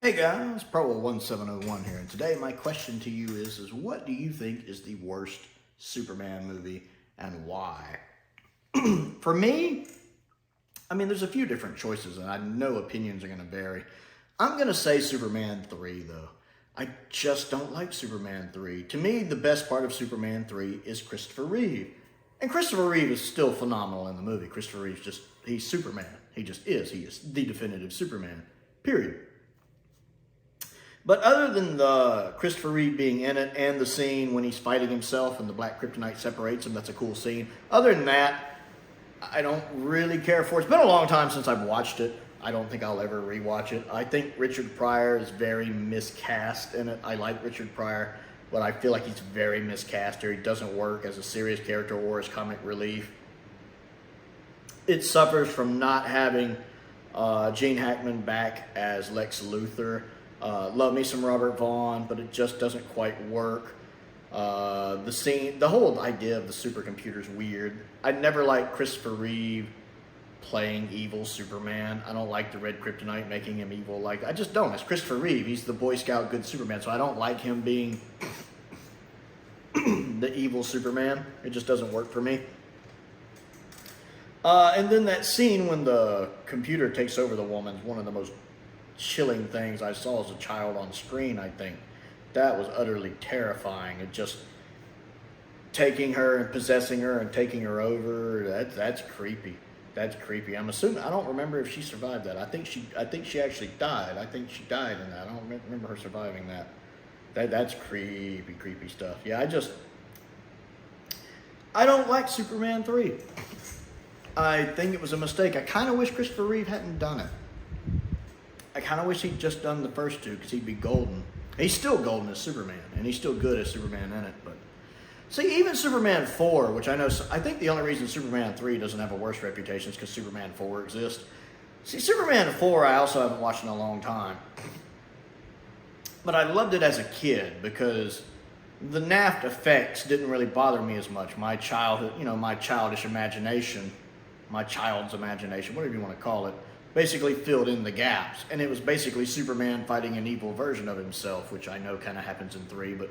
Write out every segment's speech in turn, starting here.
Hey guys, Pro1701 here, and today my question to you is what do you think is the worst Superman movie and why? For me, there's a few different choices and I know opinions are going to vary. I'm going to say Superman 3 though. I just don't like Superman 3. To me, the best part of Superman 3 is Christopher Reeve. And Christopher Reeve is still phenomenal in the movie. Christopher Reeve's he's Superman. He is the definitive Superman, period. But other than the Christopher Reeve being in it and the scene when he's fighting himself and the black kryptonite separates him, that's a cool scene. Other than that, I don't really care for it. It's been a long time since I've watched it. I don't think I'll ever rewatch it. I think Richard Pryor is very miscast in it. I like Richard Pryor, but I feel like he's very miscast here. He doesn't work as a serious character or as comic relief. It suffers from not having Gene Hackman back as Lex Luthor. Love me some Robert Vaughn, but it just doesn't quite work. The whole idea of the supercomputer is weird. I never liked Christopher Reeve playing evil Superman. I don't like the red kryptonite making him evil. I just don't. It's Christopher Reeve. He's the Boy Scout good Superman, so I don't like him being the evil Superman. It just doesn't work for me. And then that scene when the computer takes over the woman is one of the most chilling things I saw as a child on screen, I think. That was utterly terrifying. It just taking her and possessing her and taking her over, that's creepy. That's creepy. I'm assuming, I don't remember if she survived that. I think she actually died. I think she died in that. I don't remember her surviving that. That's creepy stuff. Yeah, I don't like Superman 3. I think it was a mistake. I kind of wish Christopher Reeve hadn't done it. I kind of wish he'd just done the first two because he'd be golden. He's still golden as Superman, and he's still good as Superman in it. But see, even Superman 4, which I think the only reason Superman 3 doesn't have a worse reputation is because Superman 4 exists. See, Superman 4 I also haven't watched in a long time. But I loved it as a kid because the naft effects didn't really bother me as much. My childhood, my childish imagination, my child's imagination, whatever you want to call it, basically filled in the gaps. And it was basically Superman fighting an evil version of himself, which I know kind of happens in 3. But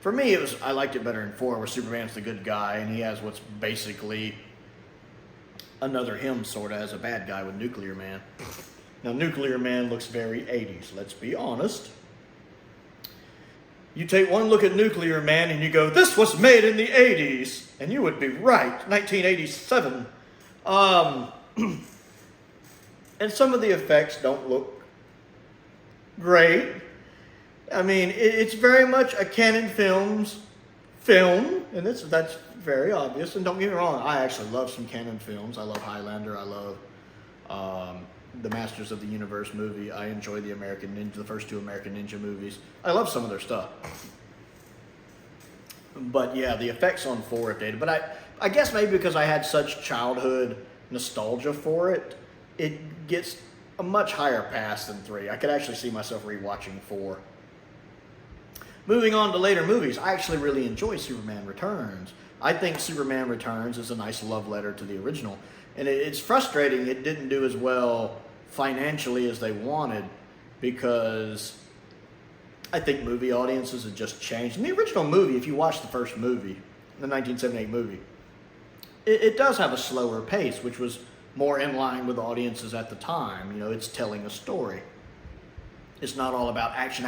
for me, I liked it better in 4, where Superman's the good guy, and he has what's basically another him, sort of, as a bad guy with Nuclear Man. Now, Nuclear Man looks very 80s, let's be honest. You take one look at Nuclear Man and you go, this was made in the 80s. And you would be right, 1987. And some of the effects don't look great. It's very much a Canon Films film, and that's very obvious. And don't get me wrong, I actually love some Canon films. I love Highlander. I love the Masters of the Universe movie. I enjoy the first 2 American Ninja movies. I love some of their stuff. But yeah, the effects on 4 are dated. But I guess maybe because I had such childhood nostalgia for it, it gets a much higher pass than 3. I could actually see myself rewatching 4. Moving on to later movies, I actually really enjoy Superman Returns. I think Superman Returns is a nice love letter to the original. And it's frustrating it didn't do as well financially as they wanted, because I think movie audiences have just changed. In the original movie, if you watch the first movie, the 1978 movie, it does have a slower pace, which was more in line with audiences at the time. It's telling a story. It's not all about action.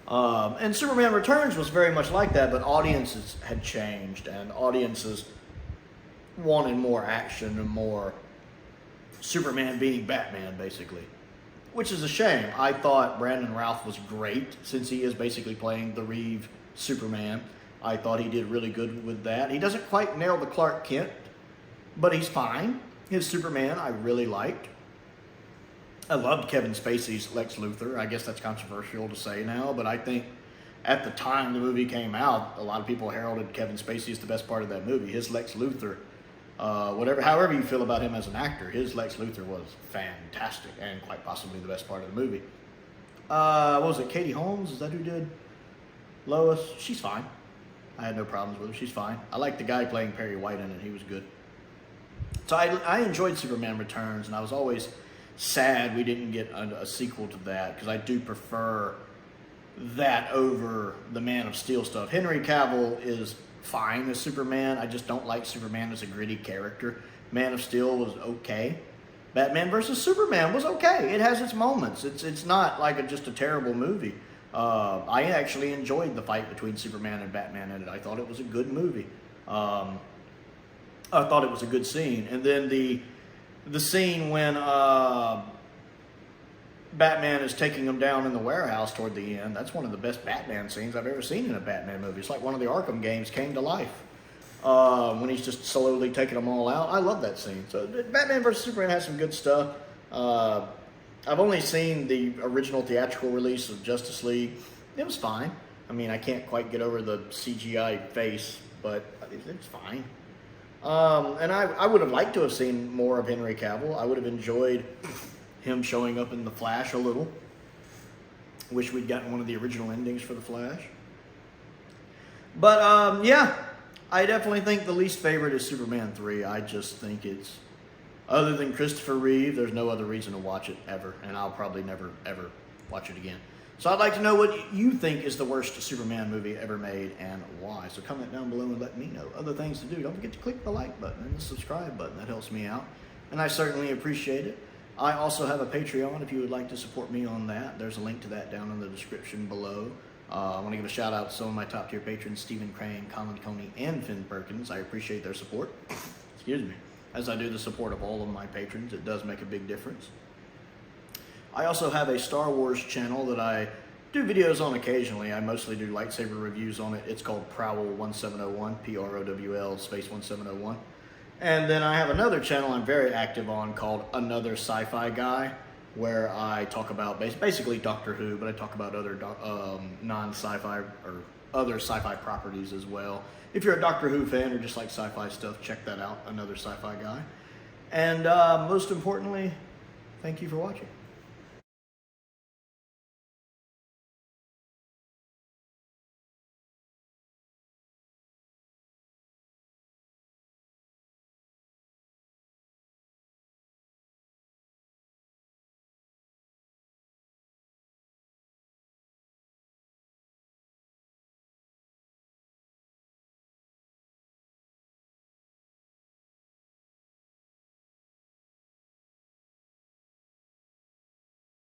And Superman Returns was very much like that, but audiences had changed, and audiences wanted more action and more Superman being Batman, basically. Which is a shame. I thought Brandon Routh was great, since he is basically playing the Reeve Superman. I thought he did really good with that. He doesn't quite nail the Clark Kent, but he's fine. His Superman I really liked. I loved Kevin Spacey's Lex Luthor. I guess that's controversial to say now, but I think at the time the movie came out, a lot of people heralded Kevin Spacey as the best part of that movie. His Lex Luthor, however you feel about him as an actor, his Lex Luthor was fantastic and quite possibly the best part of the movie. What was it, Katie Holmes? Is that who did Lois? She's fine. I had no problems with her. She's fine. I like the guy playing Perry White in it. He was good. So I enjoyed Superman Returns, and I was always sad we didn't get a sequel to that, because I do prefer that over the Man of Steel stuff. Henry Cavill is fine as Superman. I just don't like Superman as a gritty character. Man of Steel was okay. Batman versus Superman was okay. It has its moments. It's not like just a terrible movie. I actually enjoyed the fight between Superman and Batman in it. I thought it was a good movie. I thought it was a good scene. And then the scene when Batman is taking him down in the warehouse toward the end, that's one of the best Batman scenes I've ever seen in a Batman movie. It's like one of the Arkham games came to life. When he's just slowly taking them all out. I love that scene. So Batman vs. Superman has some good stuff. I've only seen the original theatrical release of Justice League. It was fine. I mean, I can't quite get over the CGI face, but it's fine. And I would have liked to have seen more of Henry Cavill. I would have enjoyed him showing up in The Flash a little. Wish we'd gotten one of the original endings for The Flash. But, yeah. I definitely think the least favorite is Superman 3. I just think it's, other than Christopher Reeve, there's no other reason to watch it ever. And I'll probably never, ever watch it again. So I'd like to know what you think is the worst Superman movie ever made and why. So comment down below and let me know. Other things to do, don't forget to click the like button and the subscribe button. That helps me out. And I certainly appreciate it. I also have a Patreon if you would like to support me on that. There's a link to that down in the description below. I want to give a shout out to some of my top tier patrons, Stephen Crane, Colin Coney, and Finn Perkins. I appreciate their support. Excuse me. As I do the support of all of my patrons, it does make a big difference. I also have a Star Wars channel that I do videos on occasionally. I mostly do lightsaber reviews on it. It's called Prowl 1701, P-R-O-W-L space 1701. And then I have another channel I'm very active on called Another Sci-Fi Guy, where I talk about basically Doctor Who, but I talk about other non-sci-fi or other sci-fi properties as well. If you're a Doctor Who fan or just like sci-fi stuff, check that out, Another Sci-Fi Guy. And most importantly, thank you for watching.